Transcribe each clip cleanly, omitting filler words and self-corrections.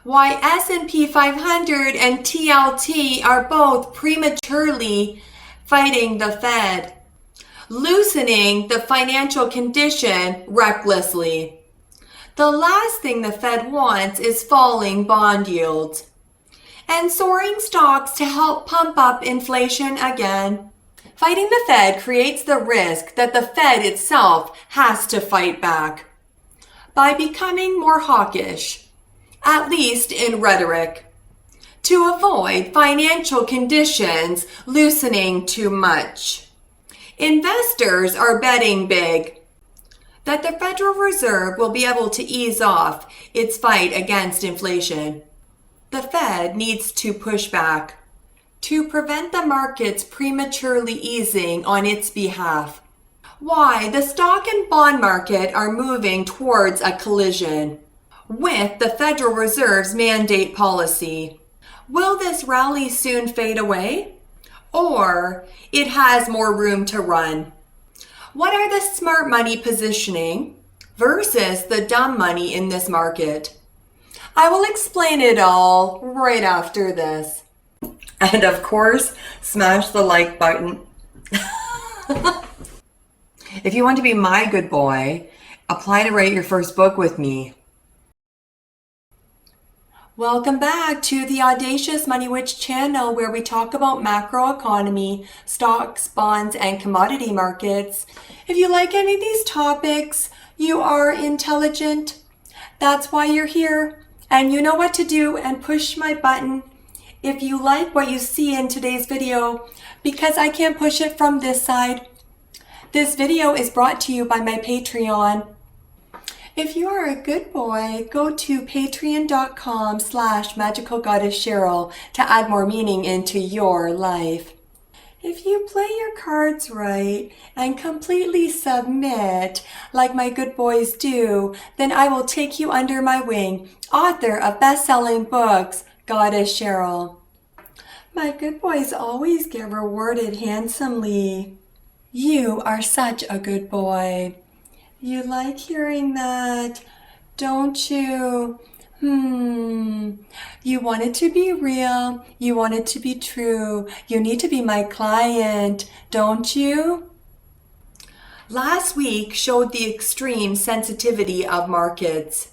Why S&P 500 and TLT are both prematurely fighting the Fed, loosening the financial condition recklessly. The last thing the Fed wants is falling bond yields and soaring stocks to help pump up inflation again. Fighting the Fed creates the risk that the Fed itself has to fight back by becoming more hawkish, at least in rhetoric, to avoid financial conditions loosening too much. Investors are betting big that the Federal Reserve will be able to ease off its fight against inflation. The Fed needs to push back to prevent the markets prematurely easing on its behalf. Why the stock and bond market are moving towards a collision with the Federal Reserve's mandate policy. Will this rally soon fade away? Or it has more room to run? What are the smart money positioning versus the dumb money in this market? I will explain it all right after this. And of course, smash the like button. If you want to be my good boy, apply to write your first book with me. Welcome back to the Audacious Money Witch channel, where we talk about macroeconomy, stocks, bonds, and commodity markets. If you like any of these topics, you are intelligent. That's why you're here. And you know what to do, and push my button if you like what you see in today's video, because I can't push it from this side. This video is brought to you by my Patreon. If you are a good boy, go to patreon.com/magicalgoddesscheryl to add more meaning into your life. If you play your cards right and completely submit like my good boys do, then I will take you under my wing, author of best-selling books, Goddess Cheryl. My good boys always get rewarded handsomely. You are such a good boy. You like hearing that, don't you? You want it to be real. You want it to be true. You need to be my client, don't you? Last week showed the extreme sensitivity of markets,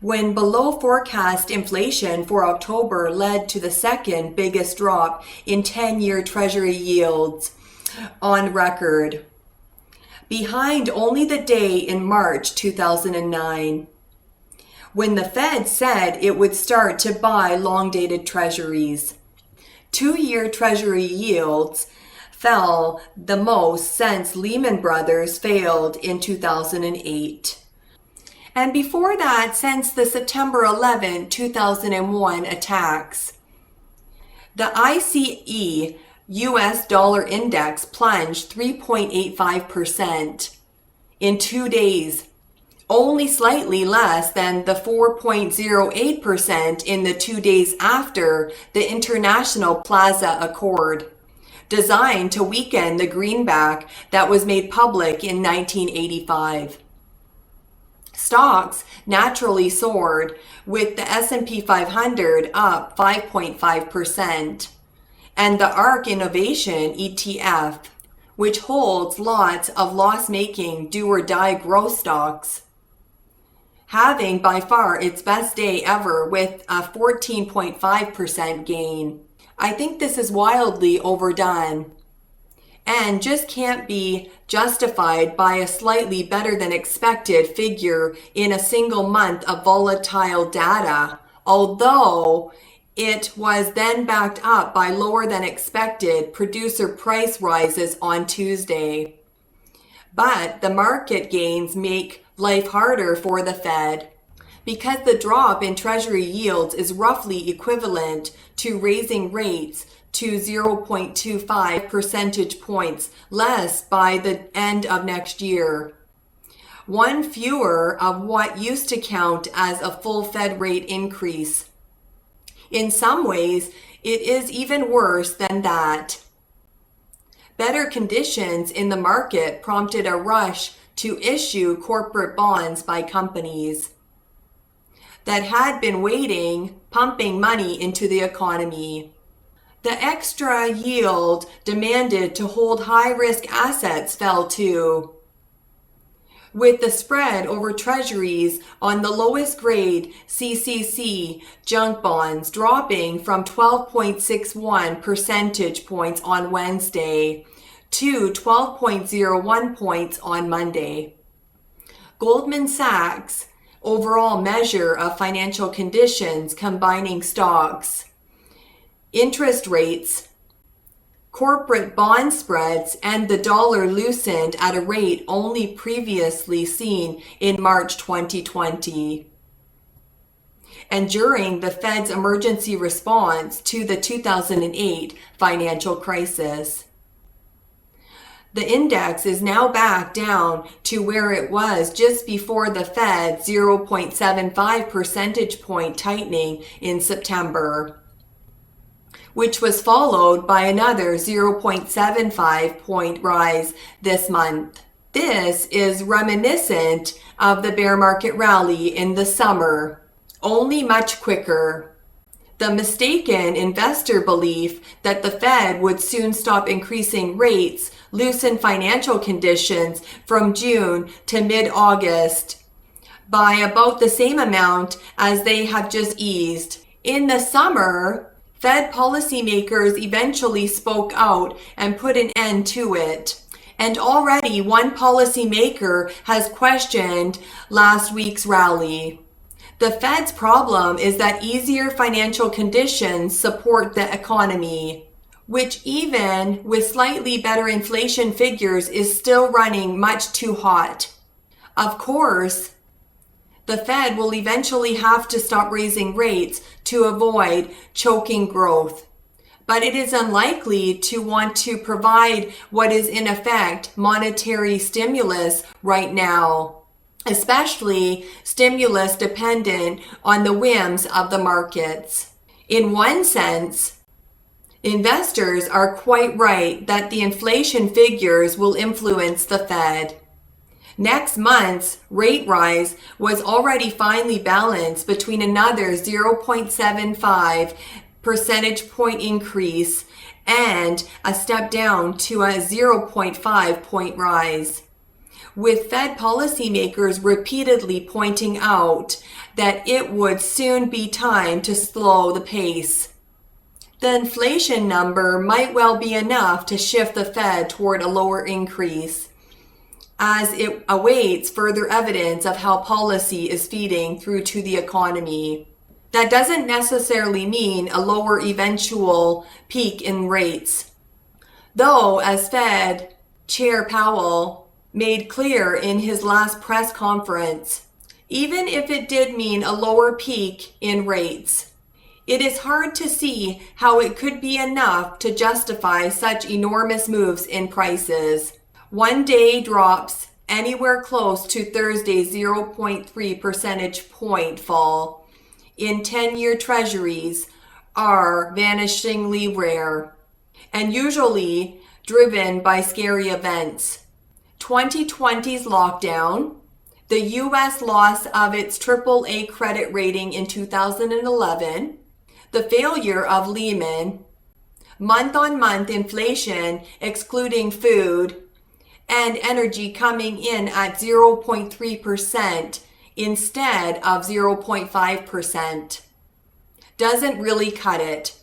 when below forecast inflation for October led to the second biggest drop in 10-year Treasury yields on record, behind only the day in March 2009, when the Fed said it would start to buy long-dated treasuries. 2-year Treasury yields fell the most since Lehman Brothers failed in 2008. And before that, since the September 11, 2001 attacks. The ICE US dollar index plunged 3.85% in 2 days, only slightly less than the 4.08% in the 2 days after the International Plaza Accord, designed to weaken the greenback that was made public in 1985. Stocks naturally soared, with the S&P 500 up 5.5%, and the ARK Innovation ETF, which holds lots of loss-making do-or-die growth stocks, having by far its best day ever with a 14.5% gain. I think this is wildly overdone and just can't be justified by a slightly better than expected figure in a single month of volatile data, although it was then backed up by lower than expected producer price rises on Tuesday. But the market gains make life harder for the Fed, because the drop in Treasury yields is roughly equivalent to raising rates to 0.25 percentage points less by the end of next year. One fewer of what used to count as a full Fed rate increase. In some ways, it is even worse than that. Better conditions in the market prompted a rush to issue corporate bonds by companies. that had been waiting, pumping money into the economy. The extra yield demanded to hold high-risk assets fell too, with the spread over treasuries on the lowest grade CCC junk bonds dropping from 12.61 percentage points on Wednesday to 12.01 points on Monday. Goldman Sachs' overall measure of financial conditions combining stocks, interest rates, corporate bond spreads, and the dollar loosened at a rate only previously seen in March 2020. And during the Fed's emergency response to the 2008 financial crisis. The index is now back down to where it was just before the Fed's 0.75 percentage point tightening in September, which was followed by another 0.75 point rise this month. This is reminiscent of the bear market rally in the summer, only much quicker. The mistaken investor belief that the Fed would soon stop increasing rates loosened financial conditions from June to mid-August by about the same amount as they have just eased. In the summer, Fed policymakers eventually spoke out and put an end to it. And already one policymaker has questioned last week's rally. The Fed's problem is that easier financial conditions support the economy, which even with slightly better inflation figures is still running much too hot. Of course, the Fed will eventually have to stop raising rates to avoid choking growth. But it is unlikely to want to provide what is in effect monetary stimulus right now, especially stimulus dependent on the whims of the markets. In one sense, investors are quite right that the inflation figures will influence the Fed. Next month's rate rise was already finely balanced between another 0.75 percentage point increase and a step down to a 0.5 point rise, with Fed policymakers repeatedly pointing out that it would soon be time to slow the pace. The inflation number might well be enough to shift the Fed toward a lower increase, as it awaits further evidence of how policy is feeding through to the economy. That doesn't necessarily mean a lower eventual peak in rates, though, as Fed Chair Powell made clear in his last press conference, even if it did mean a lower peak in rates, it is hard to see how it could be enough to justify such enormous moves in prices. One day drops anywhere close to Thursday's 0.3 percentage point fall in 10-year treasuries are vanishingly rare and usually driven by scary events. 2020's lockdown, the U.S. loss of its AAA credit rating in 2011, the failure of Lehman, month-on-month inflation excluding food and energy coming in at 0.3% instead of 0.5%. Doesn't really cut it.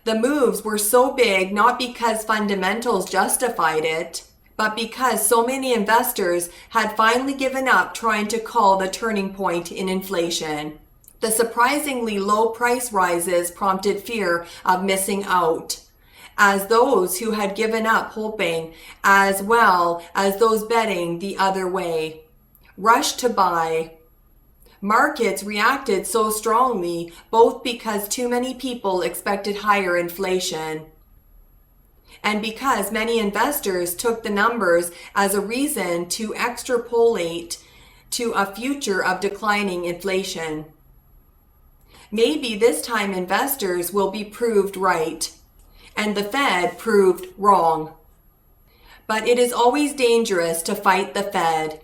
The moves were so big not because fundamentals justified it, but because so many investors had finally given up trying to call the turning point in inflation. The surprisingly low price rises prompted fear of missing out, as those who had given up hoping, as well as those betting the other way, rushed to buy. Markets reacted so strongly both because too many people expected higher inflation, and because many investors took the numbers as a reason to extrapolate to a future of declining inflation. Maybe this time investors will be proved right, and the Fed proved wrong. But it is always dangerous to fight the Fed.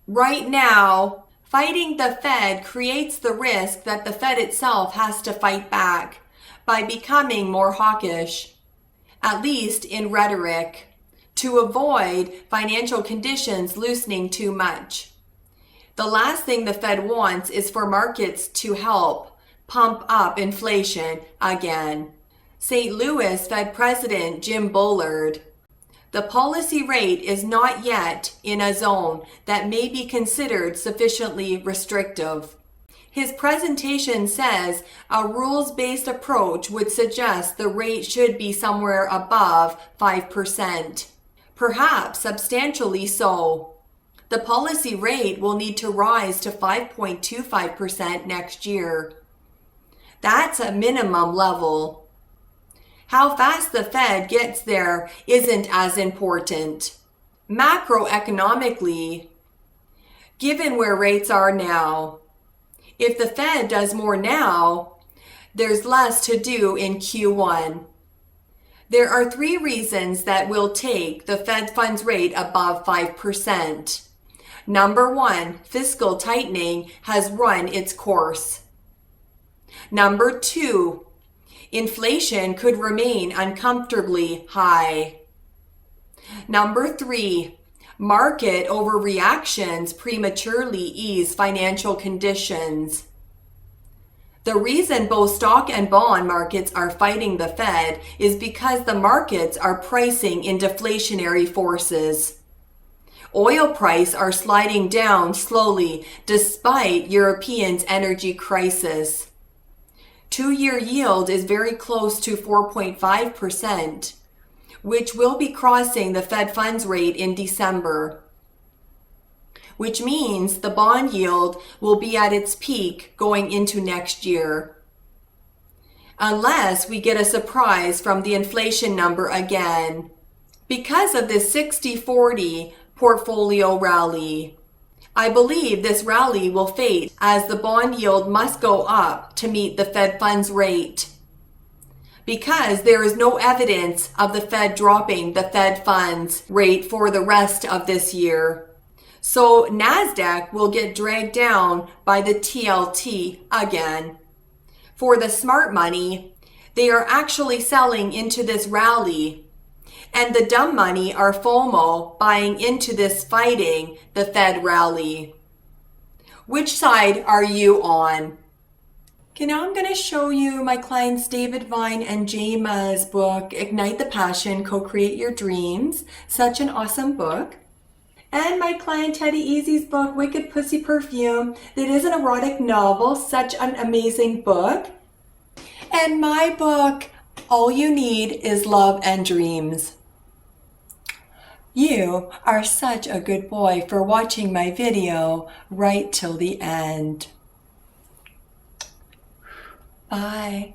Right now, Fighting the Fed creates the risk that the Fed itself has to fight back by becoming more hawkish, at least in rhetoric, to avoid financial conditions loosening too much. The last thing the Fed wants is for markets to help pump up inflation again. St. Louis Fed President Jim Bullard: the policy rate is not yet in a zone that may be considered sufficiently restrictive. His presentation says a rules-based approach would suggest the rate should be somewhere above 5%, perhaps substantially so. The policy rate will need to rise to 5.25% next year. That's a minimum level. How fast the Fed gets there isn't as important. Macroeconomically, given where rates are now, if the Fed does more now, there's less to do in Q1. There are 3 reasons that will take the Fed funds rate above 5%. Number 1, fiscal tightening has run its course. Number 2, inflation could remain uncomfortably high. Number 3, market overreactions prematurely ease financial conditions. The reason both stock and bond markets are fighting the Fed is because the markets are pricing in deflationary forces. Oil prices are sliding down slowly despite Europeans' energy crisis. 2-year yield is very close to 4.5%, which will be crossing the Fed funds rate in December, which means the bond yield will be at its peak going into next year, unless we get a surprise from the inflation number again. Because of this 60-40 portfolio rally, I believe this rally will fade as the bond yield must go up to meet the Fed funds rate, because there is no evidence of the Fed dropping the Fed funds rate for the rest of this year. So NASDAQ will get dragged down by the TLT again. For the smart money, they are actually selling into this rally, and the dumb money are FOMO buying into this fighting the Fed rally. Which side are you on? Okay, now I'm going to show you my clients David Vine and Jayma's book, Ignite the Passion, Co-Create Your Dreams. Such an awesome book. And my client Teddy Eazzy's book, Wicked Pussy Perfume. That is an erotic novel. Such an amazing book. And my book, All You Need Is Love and Dreams. You are such a good boy for watching my video right till the end. Bye.